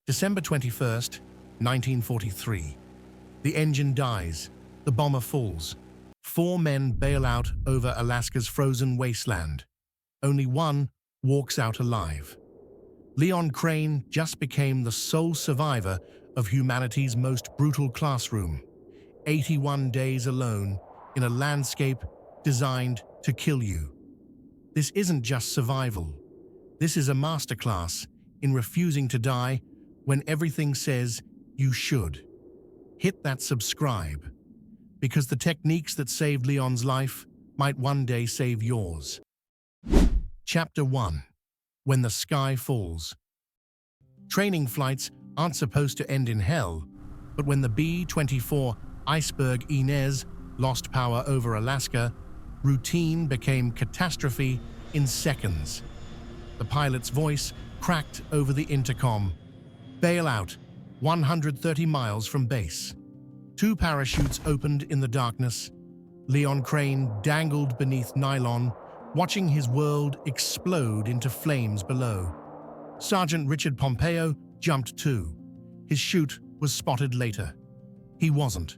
December 21st, 1943. The engine dies. The bomber falls. 4 men bail out over Alaska's frozen wasteland. Only one walks out alive. Leon Crane just became the sole survivor of humanity's most brutal classroom. 81 days alone in a landscape designed to kill you. This isn't just survival. This is a masterclass in refusing to die when everything says you should. Hit that subscribe, because the techniques that saved Leon's life might one day save yours. Chapter 1. When the Sky Falls. Training flights aren't supposed to end in hell, but when the B-24 Iceberg Inez lost power over Alaska, routine became catastrophe in seconds. The pilot's voice cracked over the intercom. Bail out, 130 miles from base. 2 parachutes opened in the darkness. Leon Crane dangled beneath nylon, watching his world explode into flames below. Sergeant Richard Pompeo jumped too. His chute was spotted later. He wasn't.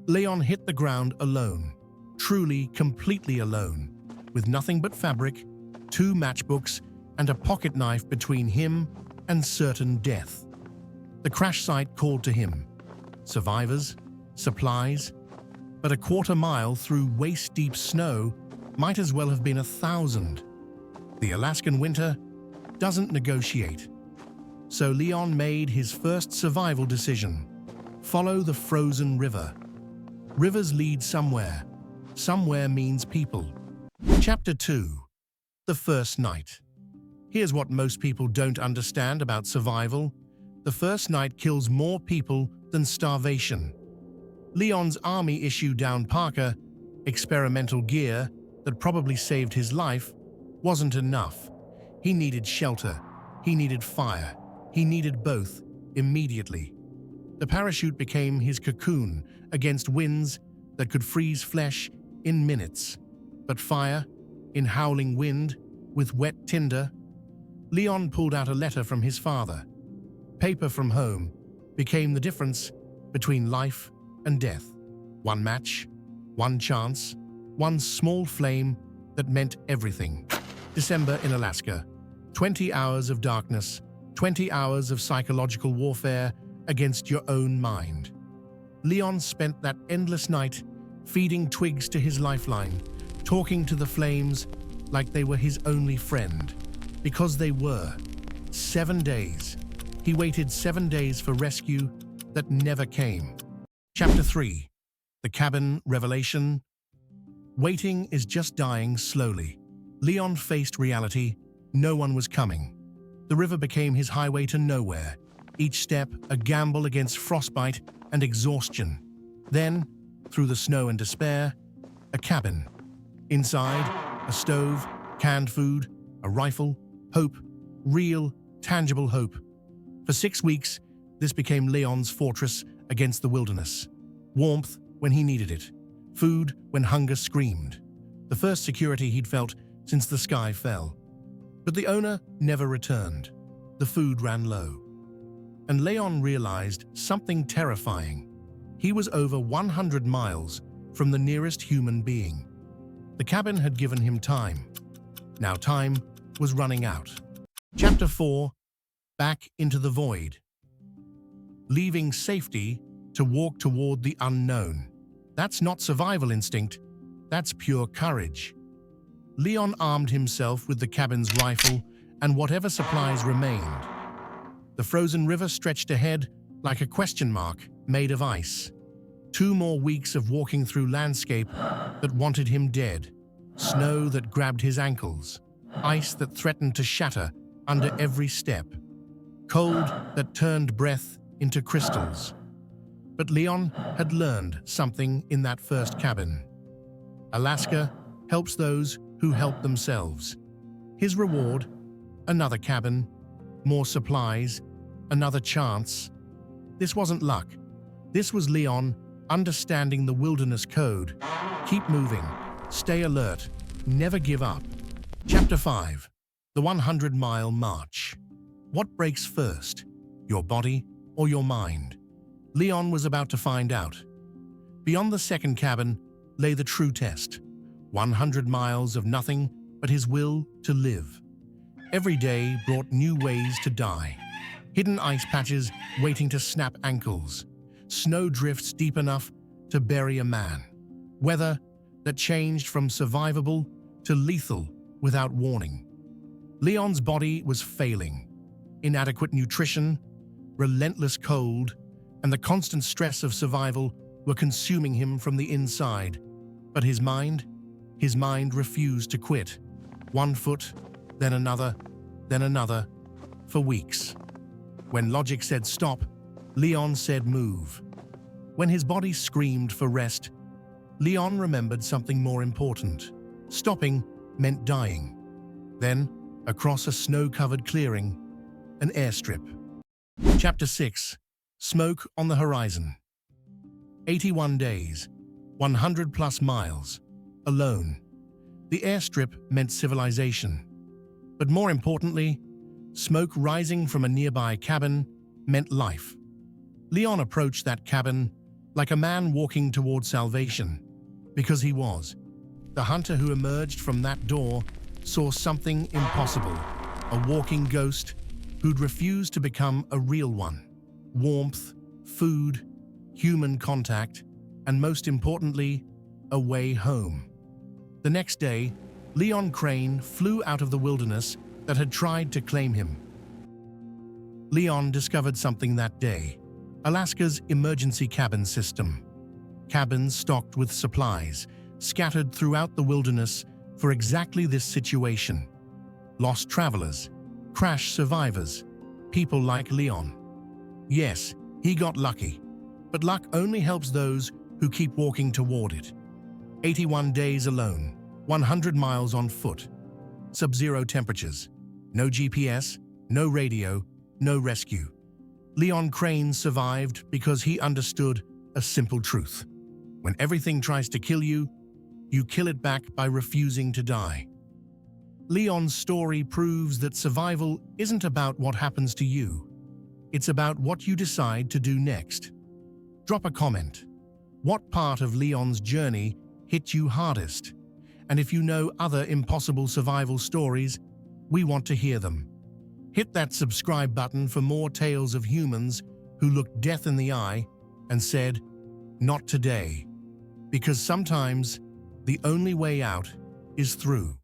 Leon hit the ground alone, truly completely alone, with nothing but fabric, 2 matchbooks, and a pocket knife between him and certain death. The crash site called to him. Survivors, supplies, but a quarter mile through waist-deep snow might as well have been 1,000. The Alaskan winter doesn't negotiate. So Leon made his first survival decision. Follow the frozen river. Rivers lead somewhere. Somewhere means people. Chapter 2. The first night. Here's what most people don't understand about survival. The first night kills more people than starvation. Leon's army issued down Parker, experimental gear that probably saved his life, wasn't enough. He needed shelter. He needed fire. He needed both, immediately. The parachute became his cocoon against winds that could freeze flesh in minutes. But fire, in howling wind, with wet tinder. Leon pulled out a letter from his father. Paper from home became the difference between life and death. One match, one chance, one small flame that meant everything. December in Alaska. 20 hours of darkness, 20 hours of psychological warfare against your own mind. Leon spent that endless night feeding twigs to his lifeline, talking to the flames like they were his only friend. Because they were. 7 days. He waited 7 days for rescue that never came. Chapter 3. The Cabin Revelation. Waiting is just dying slowly. Leon faced reality. No one was coming. The river became his highway to nowhere. Each step a gamble against frostbite and exhaustion. Then, through the snow and despair, a cabin. Inside, a stove, canned food, a rifle, hope, real, tangible hope. For 6 weeks, this became Leon's fortress against the wilderness. Warmth when he needed it. Food when hunger screamed. The first security he'd felt since the sky fell. But the owner never returned. The food ran low. And Leon realized something terrifying. He was over 100 miles from the nearest human being. The cabin had given him time. Now time was running out. Chapter 4. Back into the void. Leaving safety to walk toward the unknown. That's not survival instinct. That's pure courage. Leon armed himself with the cabin's rifle and whatever supplies remained. The frozen river stretched ahead like a question mark made of ice. 2 more weeks of walking through landscape that wanted him dead. Snow that grabbed his ankles. Ice that threatened to shatter under every step. Cold that turned breath into crystals. But Leon had learned something in that first cabin. Alaska helps those who help themselves. His reward, another cabin, more supplies, another chance. This wasn't luck. This was Leon understanding the wilderness code. Keep moving, stay alert, never give up. Chapter 5. The 100-mile march. What breaks first? your body, or your mind? Leon was about to find out. Beyond the second cabin lay the true test. 100 miles of nothing but his will to live. Every day brought new ways to die. Hidden ice patches waiting to snap ankles. Snow drifts deep enough to bury a man. Weather that changed from survivable to lethal without warning. Leon's body was failing. Inadequate nutrition, relentless cold, and the constant stress of survival were consuming him from the inside. But his mind refused to quit. One foot, then another, for weeks. When logic said stop, Leon said move. When his body screamed for rest, Leon remembered something more important. Stopping meant dying. Then, across a snow-covered clearing, an airstrip. Chapter 6. Smoke on the horizon. 81 days, 100+ miles, alone. The airstrip meant civilization. But more importantly, smoke rising from a nearby cabin meant life. Leon approached that cabin like a man walking toward salvation, because he was. The hunter who emerged from that door saw something impossible, a walking ghost who'd refused to become a real one. Warmth, food, human contact, and most importantly, a way home. The next day, Leon Crane flew out of the wilderness that had tried to claim him. Leon discovered something that day: Alaska's emergency cabin system. Cabins stocked with supplies, scattered throughout the wilderness for exactly this situation. Lost travelers, crash survivors, people like Leon. Yes, he got lucky, but luck only helps those who keep walking toward it. 81 days alone, 100 miles on foot, sub-zero temperatures, no GPS, no radio, no rescue. Leon Crane survived because he understood a simple truth. When everything tries to kill you, you kill it back by refusing to die. Leon's story proves that survival isn't about what happens to you. It's about what you decide to do next. Drop a comment. What part of Leon's journey hit you hardest? And if you know other impossible survival stories, we want to hear them. Hit that subscribe button for more tales of humans who looked death in the eye and said, "Not today." Because sometimes the only way out is through.